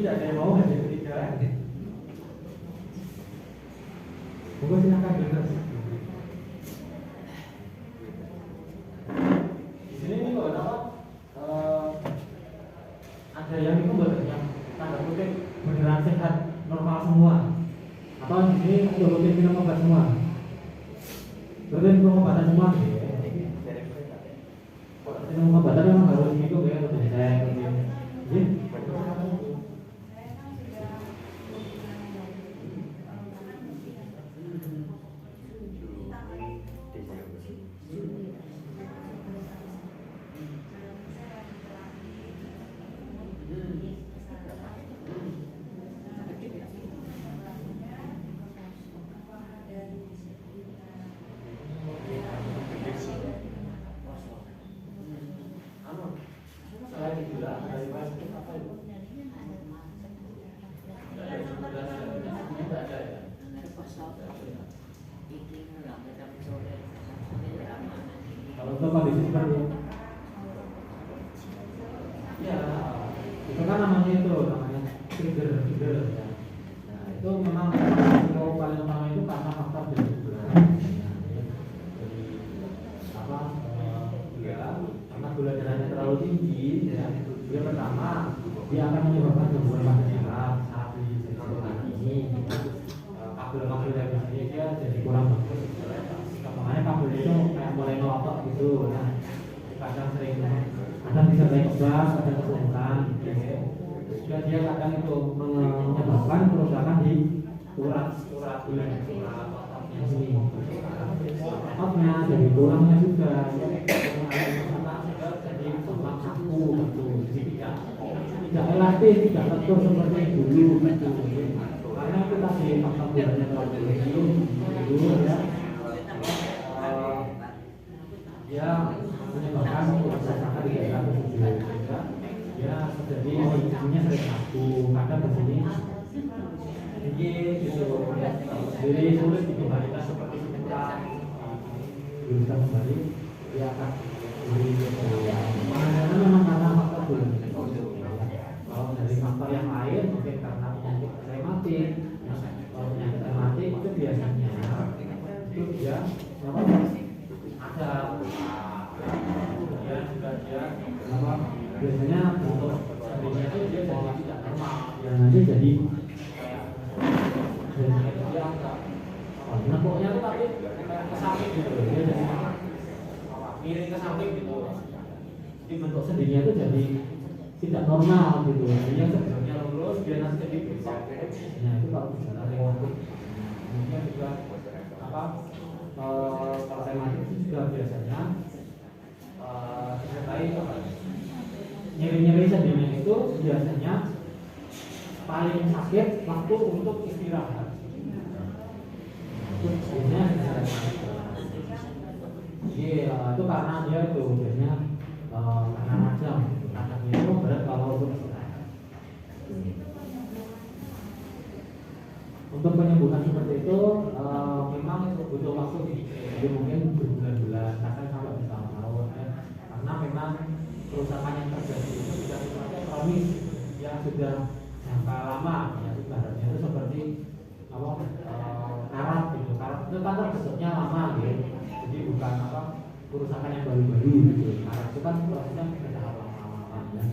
tidak ada yang mau hadir ketiga. Monggo silakan dengar. Di sini ini kok apa? Ada yang itu buat yang tanda kutip beneran sehat normal semua. Atau di sini udah rutin minum obat semua. Rutin minum obat semua. Minum obat memang harus gitu ya, rutin cek, rutin. Iya. Kalau untuk kondisi seperti itu, ya itu kan namanya trigger ya. Nah itu memang kalau paling utama itu karena faktor dari gula. Jadi apa? Karena gula darahnya terlalu tinggi, ya. Dia pertama dia akan menyebabkan gangguan pada saraf, saraf di ini. Kabel-kabel dari sini dia jadi kurang bagus. Makanya kabel itu kayak mulai ngelotok gitu. Nah, kadang sering bisa lebar, kadang kesemutan. Juga dia kadang itu menyebabkan kerusakan di urat ototnya sini. Ototnya jadi tulangnya juga. Jadi tulang kaku gitu. Tidak elastis, tidak lentur seperti dulu gitu. Karena itu tadi faktor gulanya terlalu tinggi ya. Dia menyebabkan kerusakan di daerah tubuh. Dia terjadi ininya sering kaku, kadang begini gitu. Jadi sulit dikembalikan seperti semula. Bisa kembali, dia akan karena memang karena faktor gula. Kalau dari faktor yang lain mungkin karena penyakit rematik. Kalau penyakit rematik itu biasanya itu dia ada biasanya untuk sebenarnya itu dia jadi tidak normal ya nanti jadi dia agak nepuknya itu tapi kayak ke samping gitu dia jadi miring ke samping gitu jadi bentuk sendinya itu jadi tidak normal gitu jadi yang sebenarnya lurus dia nanti jadi besar nah itu kalau bicara rematik kemudian juga apa kalau rematik itu juga biasanya disertai nyeri-nyeri sendinya itu biasanya paling sakit waktu untuk istirahat. Iya, itu karena dia itu biasanya karena macam anaknya itu berat kalau untuk istirahat. Untuk penyembuhan seperti itu memang butuh waktu jadi mungkin berbulan-bulan bahkan sampai bertahun-tahun ya. Karena memang kerusakan yang terjadi itu sudah sifatnya kronis yang sudah jangka lama ya ibaratnya itu seperti apa karat gitu. Karat itu kan bentuknya lama gitu. Jadi bukan apa kerusakan yang baru-baru gitu. Karat itu kan prosesnya bertahap lama-lama ya.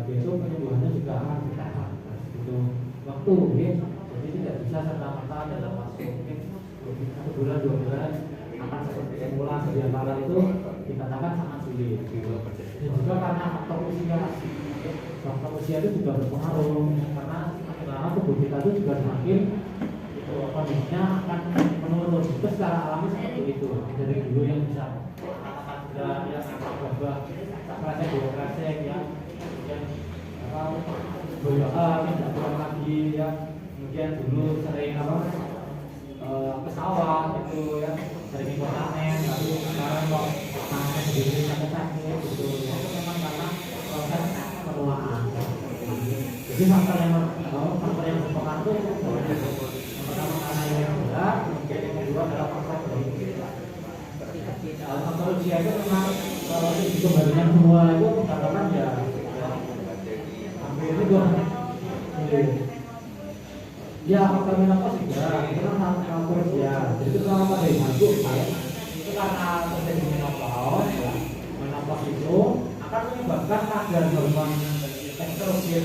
Dia itu penyembuhannya juga akan bertahap butuh waktu gitu. Jadi tidak bisa serta-merta dalam waktu mungkin 1 bulan 2 bulan akan seperti semula sedia kala itu dikatakan sangat sulit gitu. Dan juga karena faktor usia itu juga berpengaruh karena semakin lama tubuh kita itu juga semakin itu kondisinya akan menurun itu secara alami seperti itu dari dulu yang bisa katakan sudah ya gabah kresek ya kemudian apa boyohan tidak kurang lagi ya kemudian dulu sering apa ke sawah itu ya sering ikut panen lalu sekarang kok panen sendiri sakit gitu ya itu memang karena proses penuaan jadi faktor yang berpengaruh itu yang pertama karena yang berat kemudian yang kedua adalah faktor dari faktor usia itu memang kalau dikembalikan semua itu katakan ya hampir itu faktor menopause juga, itu kan faktor krusial. Jadi itu kalau pada ibu itu karena terjadi menopause, ya, menopause itu akan menyebabkan kadar hormon estrogen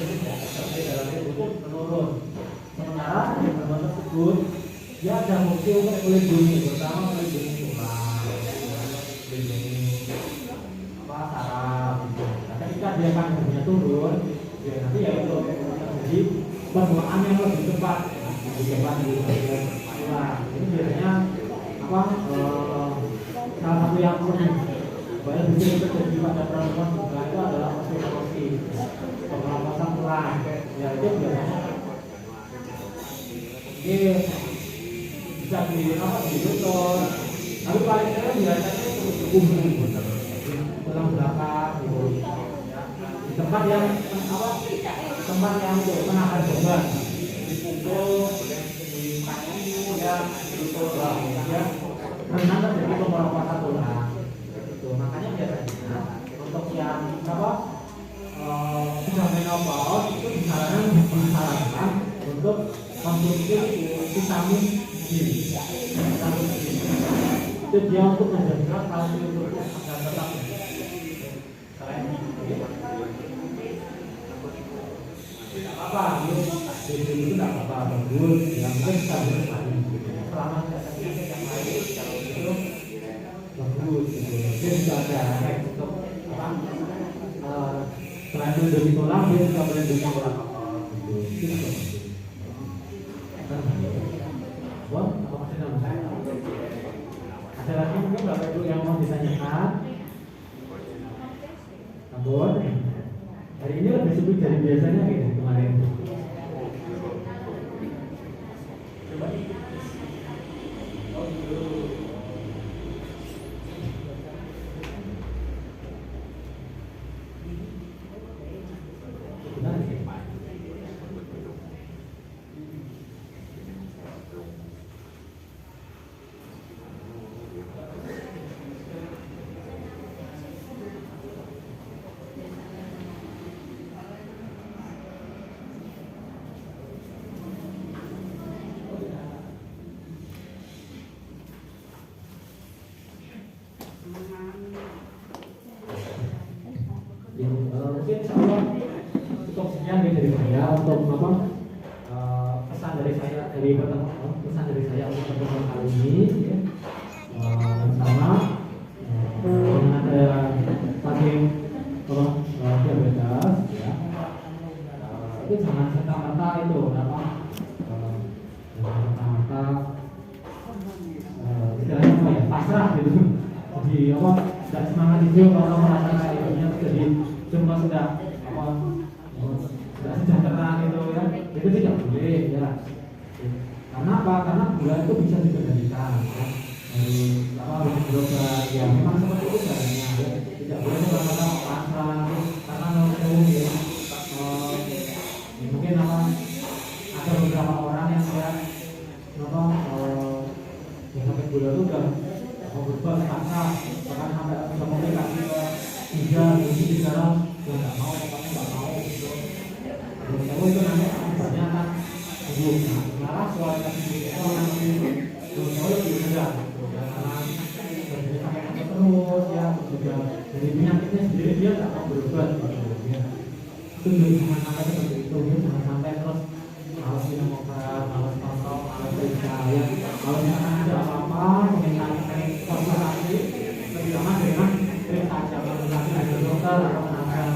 dalam tubuh menurun. Sementara hormon tersebut dia ada fungsi untuk melindungi, terutama melindungi tulang, melindungi saraf. Nah, ketika dia kadarnya turun, ya nanti ya itu jadi pembuangan yang lebih cepat di bagian tulang. Ini biasanya salah satu yang banyak bisa terjadi pada perempuan juga itu adalah osteoporosis, pemerapasan tulang. Ya itu biasanya bisa ditutup, tapi paling sering biasanya itu tulang belakang gitu. Di tempat yang untuk menahan beban, dipukul, di kaki, ya ditutup lah, ya. Karena terjadi pemerapasan tulang. Itu makanya biasanya untuk yang sudah menopause itu disarankan untuk konsumsi vitamin D. Itu dia untuk menjaga kalsium tubuh agar tetap selain itu tidak apa-apa, itu tidak apa-apa, bagus, yang penting stabil selama tidak sakit yang lain kalau itu bagus. Dia juga ada efek untuk selain melindungi tulang, dia juga melindungi tulang itu juga bagus. Ada lagi mungkin Bapak Ibu yang mau ditanyakan? Ampun, hari ini lebih sepi dari biasanya gitu kemarin. Coba. Mungkin insyaallah cukup sekian dari saya untuk pesan dari saya untuk pertemuan kali ini ya. Sama dengan ada pasien diabetes ya. Itu jangan serta-merta itu istilahnya apa ya, pasrah gitu. Jadi tidak semangat itu kalau merasa hidupnya jadi cuma sudah sejahtera gitu ya, itu tidak boleh ya. Karena apa? Karena gula itu bisa dikendalikan ya. Harus berobat ya, memang seperti itu caranya ya. Tidak boleh semata-mata pasrah karena ya. Mungkin ada beberapa orang yang yang sampai gula itu udah mau berubah pasrah, bahkan sampai komunikasi jadi sekarang yang nggak mau, pokoknya nggak mau gitu. Kalau itu nanti akibatnya kan malah suara orang itu lebih rendah karena jadi sampai terus ya, juga dari penyakitnya sendiri dia nggak mau berobat ya. Itu jangan sampai seperti itu ya, jangan sampai terus malas minum obat, malas nonton, malas periksa ya. Kalau misalkan ada apa-apa pengen konsultasi lebih lama dengan periksa aja, konsultasi dengan dokter atau menangkan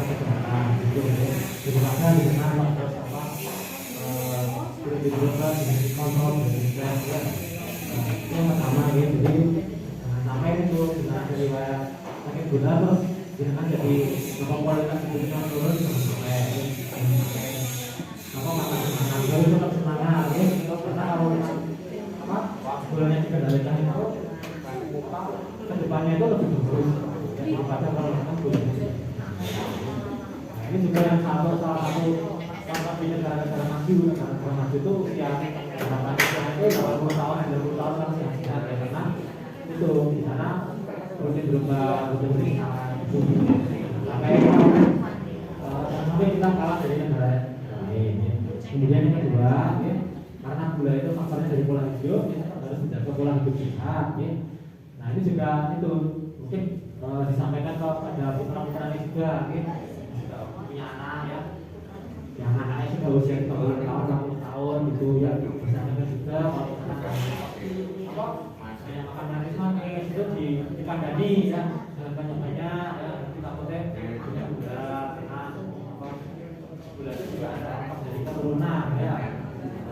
kesehatan gitu ya. Digunakan di sana terus sudah dibuat dengan kontrol dan ya. Itu yang pertama ya, jadi jangan sampai itu dengan riwayat sakit gula terus jangan jadi kualitas hidupnya turun, jangan sampai makan semangat, harus tetap semangat ya. Karena kalau gulanya dikendalikan itu kedepannya itu lebih bagus daripada kalau makan gula. Nah ini juga yang salah satu di negara-negara maju itu usia harapannya itu 80 tahun, 90 tahun kan sehat ya, karena itu di sana rutin berubah, rutin berikatan sampai kita kalah dari negara lain ya. Kemudian yang kedua ya, jihad, ya. Nah ini juga itu mungkin disampaikan kepada putra-putranya juga, ya. Sudah punya anak ya, yang anaknya sudah usia 30 tahun, 60 tahun gitu ya, disampaikan juga kalau apa yang makan manis itu dikandani ya, jangan banyak-banyak ya, kita takutnya punya budak, budak itu juga ada dari keturunan ya.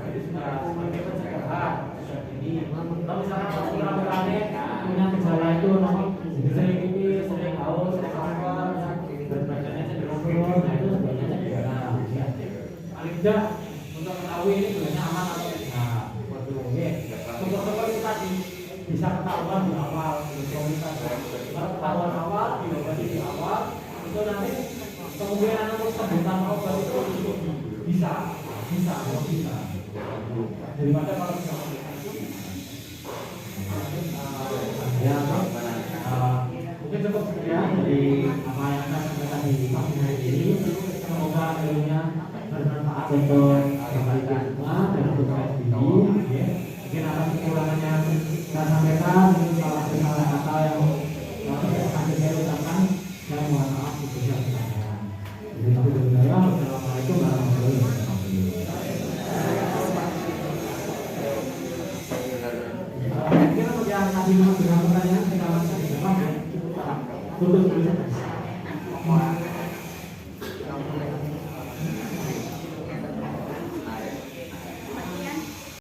Jadi sudah sebagai pencegahan ini. Kalau misalnya putra-putranya punya gejala itu sering pipis, sering haus, sering lapar, berat badannya cenderung turun, nah itu sebenarnya cedera. Paling tidak untuk mengetahui ini sebenarnya aman atau tidak. Syukur-syukur itu tadi bisa ketahuan di awal, kalau ketahuan awal, diobati di awal, itu nanti kemungkinan untuk sembuh tanpa obat itu bisa. Daripada kalau bisa ya, mungkin cukup sekian dari apa yang saya sampaikan di pagi ini. Semoga ilmunya bermanfaat untuk kita semua dan untuk saya sendiri. Mungkin atas kekurangannya saya sampaikan, mungkin salah kata yang akan saya ucapkan, saya mohon maaf sebesar besarnya. Assalamualaikum warahmatullahi wabarakatuh. Mungkin untuk yang tadi dengan pertanyaan kita masih di depan ya, tutup dulu.